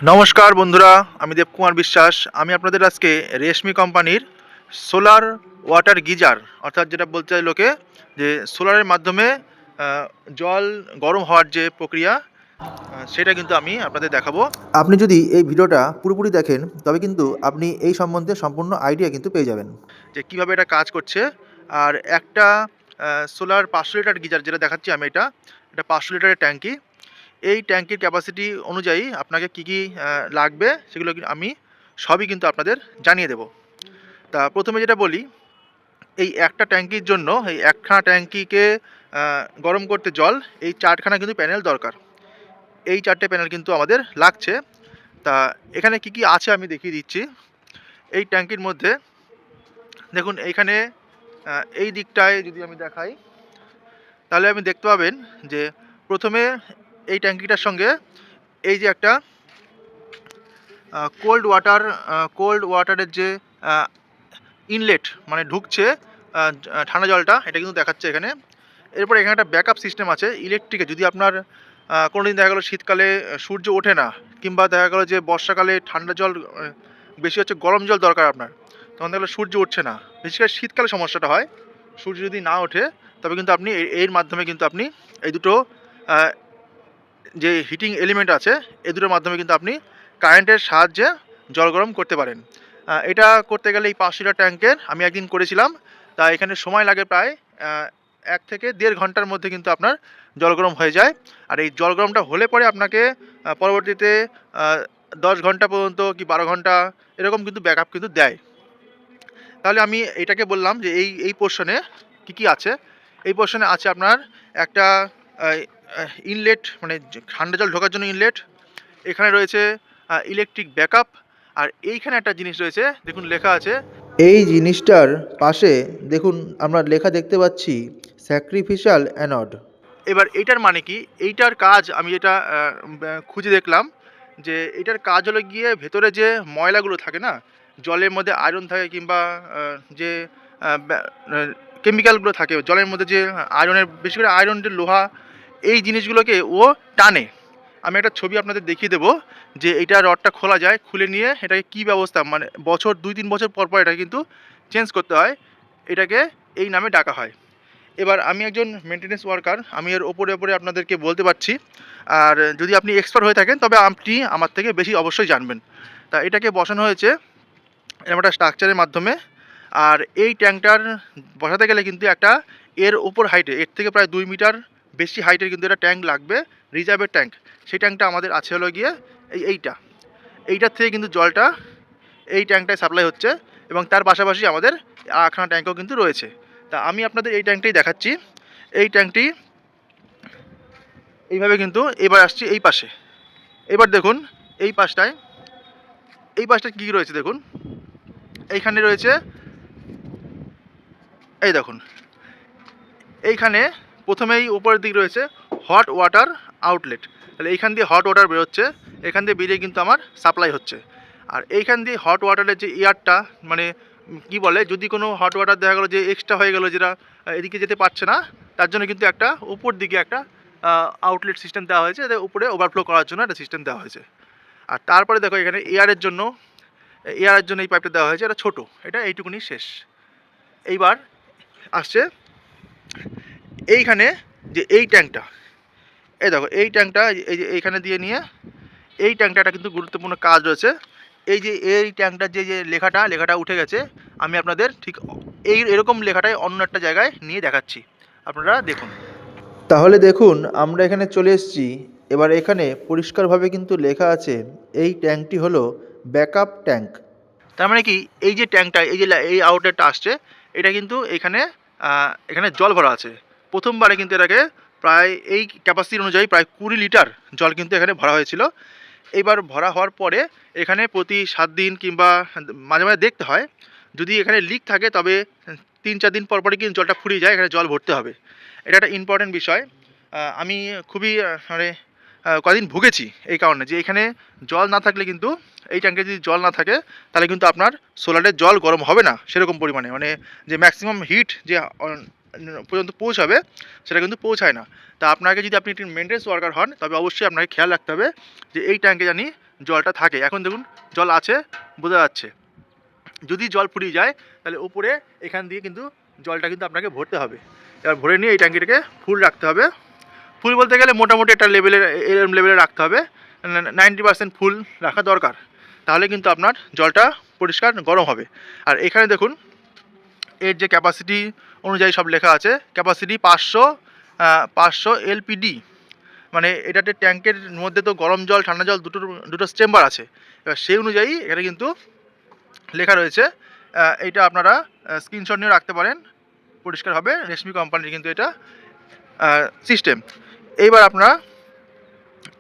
নমস্কার বন্ধুরা, আমি দেবকুমার বিশ্বাস। আমি আপনাদের আজকে রেশমি কোম্পানির সোলার ওয়াটার গিজার, অর্থাৎ যেটা বলতে চাই লোকে যে সোলারের মাধ্যমে আহ, জল গরম হওয়ার যে প্রক্রিয়া, সেটা কিন্তু আমি আপনাদের দেখাবো। আপনি যদি এই ভিডিওটা পুরোপুরি দেখেন তবে কিন্তু আপনি এই সম্বন্ধে সম্পূর্ণ আইডিয়া কিন্তু পেয়ে যাবেন যে কিভাবে এটা কাজ করছে। আর একটা সোলার 500 লিটার গিজার যেটা দেখাচ্ছি আমি, এটা 500 লিটারের ট্যাঙ্কি। এই ট্যাঙ্কির ক্যাপাসিটি অনুযায়ী আপনাকে কি কি লাগবে সেগুলো আমি সবই কিন্তু আপনাদের জানিয়ে দেব। তা প্রথমে যেটা বলি, এই একটা ট্যাঙ্কির জন্য এই একখানা ট্যাঙ্কিকে গরম করতে জল, এই 4খানা কিন্তু প্যানেল দরকার। এই 4টে প্যানেল কিন্তু আমাদের লাগছে। তা এখানে কি কি আছে আমি দেখিয়ে দিচ্ছি। এই ট্যাঙ্কির মধ্যে দেখুন, এইখানে এই দিকটায় যদি আমি দেখাই তাহলে আপনি দেখতে পাবেন যে প্রথমে এই ট্যাঙ্কিটার সঙ্গে এই যে একটা কোল্ড ওয়াটারের যে ইনলেট মানে ঢুকছে ঠান্ডা জলটা, এটা কিন্তু দেখাচ্ছে এখানে। এরপর এখানে একটা ব্যাকআপ সিস্টেম আছে ইলেকট্রিকে। যদি আপনার কোনো দিন দেখা গেলো শীতকালে সূর্য ওঠে না, কিংবা দেখা গেলো যে বর্ষাকালে ঠান্ডা জল বেশি হচ্ছে, গরম জল দরকার আপনার, তখন দেখা গেলো সূর্য উঠছে না। বিশেষ করে শীতকালে সমস্যাটা হয়, সূর্য যদি না ওঠে তবে কিন্তু আপনি এর মাধ্যমে কিন্তু আপনি এই দুটো যে হিটিং এলিমেন্ট আছে এই দুটোর মাধ্যমে কিন্তু আপনি কারেন্টের সাহায্যে জল গরম করতে পারেন। এটা করতে গেলে এই 500 লিটার ট্যাঙ্কের আমি একদিন করেছিলাম। তা এখানে সময় লাগে প্রায় 1 থেকে 1.5 ঘন্টার মধ্যে কিন্তু আপনার জল গরম হয়ে যায়। আর এই জল গরমটা হলে পরে আপনাকে পরবর্তীতে 10 ঘন্টা পর্যন্ত কি 12 ঘন্টা এরকম কিন্তু ব্যাকআপ কিন্তু দেয়। তাহলে আমি এটাকে বললাম যে এই পোর্শনে কি কি আছে। এই পোর্শনে আছে আপনার একটা ইনলেট, মানে ঠান্ডা জল ঢোকার জন্য ইনলেট। এখানে রয়েছে ইলেকট্রিক ব্যাকআপ। আর এইখানে একটা জিনিস রয়েছে, দেখুন লেখা আছে, এই জিনিসটার পাশে দেখুন আমরা লেখা দেখতে পাচ্ছি স্যাক্রিফিশাল অ্যানড। এবার এইটার মানে কি, এইটার কাজ আমি যেটা খুঁজে দেখলাম যে এইটার কাজ হলো গিয়ে ভেতরে যে ময়লাগুলো থাকে না, জলের মধ্যে আয়রন থাকে, কিংবা যে কেমিক্যালগুলো থাকে জলের মধ্যে, যে আয়রনের, বেশি করে আয়রন, যে লোহা, এই জিনিসগুলোকে ও টানে। আমি একটা ছবি আপনাদের দেখিয়ে দেবো যে এইটা রডটা খোলা যায়, খুলে নিয়ে এটাকে কী ব্যবস্থা, মানে বছর 2-3 বছর পর পর এটা কিন্তু চেঞ্জ করতে হয়। এটাকে এই নামে ডাকা হয়। এবার আমি একজন মেনটেন্যান্স ওয়ার্কার, আমি এর ওপরে আপনাদেরকে বলতে পারছি। আর যদি আপনি এক্সপার্ট হয়ে থাকেন তবে আপনি আমার থেকে বেশি অবশ্যই জানবেন। তা এটাকে বসানো হয়েছে এরকম একটা স্ট্রাকচারের মাধ্যমে। আর এই ট্যাঙ্কটার বসাতে গেলে কিন্তু একটা এর ওপর হাইটে, এর থেকে প্রায় 2 মিটার বেশি হাইটের কিন্তু একটা ট্যাঙ্ক লাগবে, রিজার্ভের ট্যাঙ্ক। সেই ট্যাঙ্কটা আমাদের আছে হলো গিয়ে এইটার থেকে কিন্তু জলটা এই ট্যাঙ্কটায় সাপ্লাই হচ্ছে, এবং তার পাশাপাশি আমাদের আরেকখানা ট্যাঙ্কও কিন্তু রয়েছে। তা আমি আপনাদের এই ট্যাঙ্কটাই দেখাচ্ছি। এই ট্যাঙ্কটি এইভাবে কিন্তু, এবার আসছি এই পাশে। এবার দেখুন এই পাশটায় কী রয়েছে দেখুন। এইখানে রয়েছে, এই দেখুন, এইখানে প্রথমেই উপরের দিক রয়েছে হট ওয়াটার আউটলেট। তাহলে এইখান দিয়ে হট ওয়াটার বেরোচ্ছে, এখান দিয়ে বেরিয়ে কিন্তু আমার সাপ্লাই হচ্ছে। আর এইখান দিয়ে হট ওয়াটারের যে এয়ারটা, মানে কি বলে, যদি কোনো হট ওয়াটার দেখা গেলো যে এক্সট্রা হয়ে গেলো, যেটা এদিকে যেতে পারছে না, তার জন্য কিন্তু একটা উপর দিকে একটা আউটলেট সিস্টেম দেওয়া হয়েছে, যাতে উপরে ওভারফ্লো করার জন্য একটা সিস্টেম দেওয়া হয়েছে। আর তারপরে দেখো এখানে এয়ারের জন্য এই পাইপটা দেওয়া হয়েছে, এটা ছোটো, এটা এইটুকুনি শেষ। এইবার আসছে এইখানে যে এই ট্যাঙ্কটা, এই দেখো এই ট্যাঙ্কটা, এই যে এইখানে দিয়ে নিয়ে এই ট্যাঙ্কটা কিন্তু গুরুত্বপূর্ণ কাজ রয়েছে। এই ট্যাঙ্কটার যে লেখাটা উঠে গেছে, আমি আপনাদের ঠিক এরকম লেখাটাই অন্য একটা জায়গায় নিয়ে দেখাচ্ছি, আপনারা দেখুন। তাহলে দেখুন আমরা এখানে চলে এসেছি। এবার এখানে পরিষ্কারভাবে কিন্তু লেখা আছে এই ট্যাঙ্কটি হলো ব্যাকআপ ট্যাঙ্ক। তার মানে কি, এই যে ট্যাঙ্কটা, এই আউটলেটটা আসছে, এটা কিন্তু এখানে জল ভরা আছে। প্রথমবারে কিন্তু এটাকে প্রায় এই ক্যাপাসিটি অনুযায়ী প্রায় 20 লিটার জল কিন্তু এখানে ভরা হয়েছিল। এইবার ভরা হওয়ার পরে এখানে প্রতি 7 দিন কিংবা মাঝে মাঝে দেখতে হয়, যদি এখানে লিক থাকে তবে 3-4 দিন পর পরই কিন্তু জলটা ফুরিয়ে যায়, এখানে জল ভরতে হবে। এটা একটা ইম্পর্টেন্ট বিষয়। আমি খুবই মানে কদিন ভুগেছি এই কারণে, যে এখানে জল না থাকলে কিন্তু, এই ট্যাঙ্কে যদি জল না থাকে তাহলে কিন্তু আপনার সোলারের জল গরম হবে না সেরকম পরিমাণে, মানে যে ম্যাক্সিমাম হিট যে পর্যন্ত পৌঁছাবে সেটা কিন্তু পৌঁছায় না। তা আপনাকে, যদি আপনি একটি মেনটেন্যান্স ওয়ার্কার হন তবে অবশ্যই আপনাকে খেয়াল রাখতে হবে যে এই ট্যাঙ্কে জানি জলটা থাকে। এখন দেখুন জল আছে, বোঝা যাচ্ছে। যদি জল ফুরিয়ে যায় তাহলে উপরে এখান দিয়ে কিন্তু জলটা কিন্তু আপনাকে ভরতে হবে। এবার ভরে নিয়ে এই ট্যাঙ্কিটাকে ফুল রাখতে হবে। ফুল বলতে গেলে মোটামুটি একটা লেভেলের, এরম লেভেলে রাখতে হবে, 90% ফুল রাখা দরকার। তাহলে কিন্তু আপনার জলটা পরিষ্কার গরম হবে। আর এখানে দেখুন এর যে ক্যাপাসিটি অনুযায়ী সব লেখা আছে, ক্যাপাসিটি 500 এলপিডি। মানে এটাতে ট্যাঙ্কের মধ্যে তো গরম জল ঠান্ডা জল দুটো চেম্বার আছে। এবার সেই অনুযায়ী এখানে কিন্তু লেখা রয়েছে। এইটা আপনারা স্ক্রিনশট নিয়ে রাখতে পারেন, পরিষ্কার হবে। রেশমি কোম্পানির কিন্তু এটা সিস্টেম। এইবার আপনারা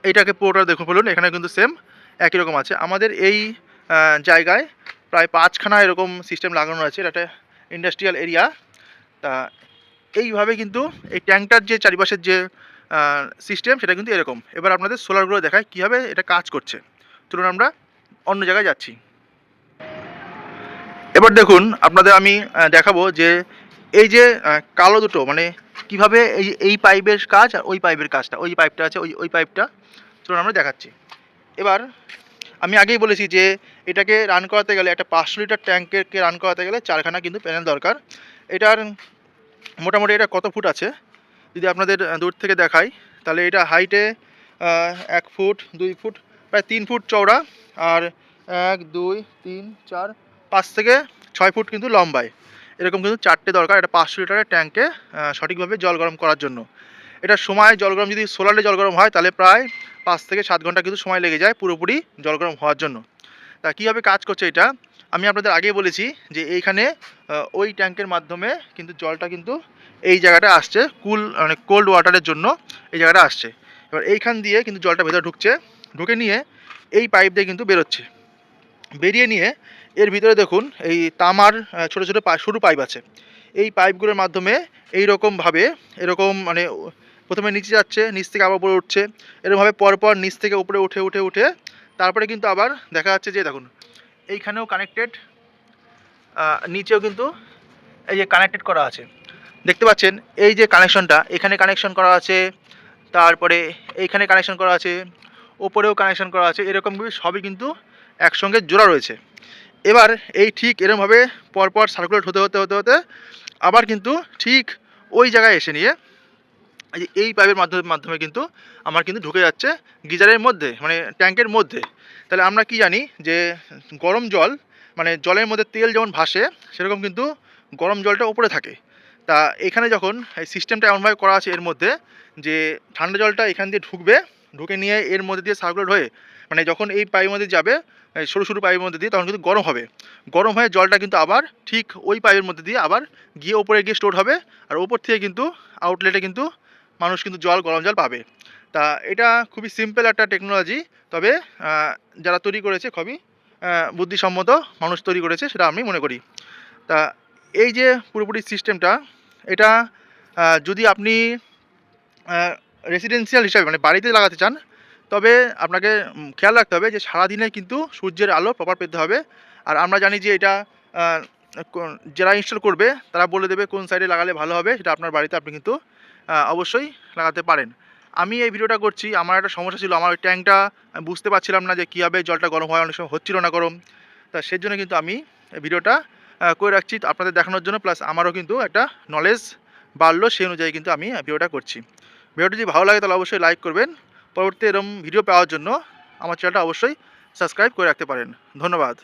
এইটাকে পুরোটা দেখে ফেলুন, এখানে কিন্তু সেম একই রকম আছে। আমাদের এই জায়গায় প্রায় 5খানা এরকম সিস্টেম লাগানো আছে, এটা একটা ইন্ডাস্ট্রিয়াল এরিয়া। তা এইভাবে কিন্তু এই ট্যাঙ্কটার যে চারিপাশের যে সিস্টেম সেটা কিন্তু এরকম। এবার আপনাদের সোলারগুলো দেখায় কীভাবে এটা কাজ করছে। চলুন আমরা অন্য জায়গায় যাচ্ছি। এবার দেখুন আপনাদের আমি দেখাবো যে এই যে কালো দুটো মানে কিভাবে এই পাইপের কাজ আর ওই পাইপের কাজটা, ওই পাইপটা আছে ওই পাইপটা, চলুন আমরা দেখাচ্ছি। এবার আমি আগেই বলেছি যে এটাকে রান করাতে গেলে, একটা 500 লিটার ট্যাঙ্কেরকে রান করাতে গেলে 4খানা কিন্তু প্যানেল দরকার। এটার মোটামুটি এটা কত ফুট আছে যদি আপনাদের দূর থেকে দেখাই, তাহলে এটা হাইটে 1 ফুট 2 ফুট প্রায় 3 ফুট চওড়া, আর 1 2 3 4 5 থেকে 6 ফুট কিন্তু লম্বায়। এরকম কিন্তু 4টে দরকার এটা 500 লিটারের ট্যাঙ্কে সঠিকভাবে জল গরম করার জন্য। এটার সময় জল গরম যদি সোলারে জল গরম হয় তাহলে প্রায় 5 থেকে 7 ঘন্টা কিন্তু সময় লেগে যায় পুরোপুরি জল গরম হওয়ার জন্য। তা কীভাবে কাজ করছে এটা আমি আপনাদের আগেই বলেছি যে এইখানে ওই ট্যাঙ্কের মাধ্যমে কিন্তু জলটা কিন্তু এই জায়গাটা আসছে, মানে কোল্ড ওয়াটারের জন্য এই জায়গাটা আসছে। এবার এইখান দিয়ে কিন্তু জলটা ভেতরে ঢুকছে, ঢুকে নিয়ে এই পাইপ দিয়ে কিন্তু বেরোচ্ছে। বেরিয়ে নিয়ে এর ভিতরে দেখুন এই তামার ছোটো ছোটো সরু পাইপ আছে। এই পাইপগুলোর মাধ্যমে এইরকমভাবে এরকম মানে প্রথমে নিচে যাচ্ছে, নিচ থেকে আবার উপরে উঠছে, এরকমভাবে পরপর নিচ থেকে উপরে উঠে উঠে উঠে তারপরে কিন্তু আবার দেখা যাচ্ছে যে দেখুন এইখানেও কানেক্টেড, নিচেও কিন্তু এই যে কানেক্টেড করা আছে, দেখতে পাচ্ছেন এই যে কানেকশনটা এখানে কানেকশন করা আছে, তারপরে এইখানে কানেকশন করা আছে, ওপরেও কানেকশন করা আছে, এরকমভাবে সবই কিন্তু একসঙ্গে জোড়া রয়েছে। এবার এই ঠিক এরকমভাবে পরপর সার্কুলেট হতে হতে হতে হতে আবার কিন্তু ঠিক ওই জায়গায় এসে নিয়ে এই পাইপের মাধ্যমে কিন্তু আমার কিন্তু ঢুকে যাচ্ছে গিজারের মধ্যে, মানে ট্যাঙ্কের মধ্যে। তাহলে আমরা কি জানি যে গরম জল মানে জলের মধ্যে তেল যেমন ভাসে সেরকম কিন্তু গরম জলটা উপরে থাকে। তা এখানে যখন এই সিস্টেমটা এমনভাবে করা আছে এর মধ্যে যে ঠান্ডা জলটা এখান দিয়ে ঢুকবে, ঢুকে নিয়ে এর মধ্যে দিয়ে সার্কুলেট হয়ে মানে যখন এই পাইপের মধ্যে যাবে সরু সরু পাইপের মধ্যে দিয়ে তখন কিন্তু গরম হবে, গরম হয়ে জলটা কিন্তু আবার ঠিক ওই পাইপের মধ্যে দিয়ে আবার গিয়ে ওপরে গিয়ে স্টোর হবে, আর ওপর থেকে কিন্তু আউটলেটে কিন্তু মানুষ কিন্তু গরম জল পাবে। তা এটা খুবই সিম্পল একটা টেকনোলজি, তবে যারা তৈরি করেছে খুবই বুদ্ধিসম্মত মানুষ তৈরি করেছে সেটা আমি মনে করি। তা এই যে পুরোপুরি সিস্টেমটা এটা যদি আপনি রেসিডেন্সিয়াল হিসাবে মানে বাড়িতে লাগাতে চান তবে আপনাকে খেয়াল রাখতে হবে যে সারাদিনে কিন্তু সূর্যের আলো প্রপার পেতে হবে। আর আমরা জানি যে এটা যারা ইনস্টল করবে তারা বলে দেবে কোন সাইডে লাগালে ভালো হবে, সেটা আপনার বাড়িতে আপনি কিন্তু অবশ্যই লাগাতে পারেন। আমি এই ভিডিওটা করছি, আমার একটা সমস্যা ছিল, আমার ওই ট্যাঙ্কটা বুঝতে পারছিলাম না যে কীভাবে জলটা গরম হয়, অনেক সময় হচ্ছিল না গরম। তা সেই জন্য কিন্তু আমি ভিডিওটা করে রাখছি আপনাদের দেখানোর জন্য, প্লাস আমারও কিন্তু একটা নলেজ বাড়লো, সেই অনুযায়ী কিন্তু আমি ভিডিওটা করছি। ভিডিওটি যদি ভালো লাগে তাহলে অবশ্যই লাইক করবেন। পরবর্তী এরকম ভিডিও পাওয়ার জন্য আমার চ্যানেলটা অবশ্যই সাবস্ক্রাইব করে রাখতে পারেন। ধন্যবাদ।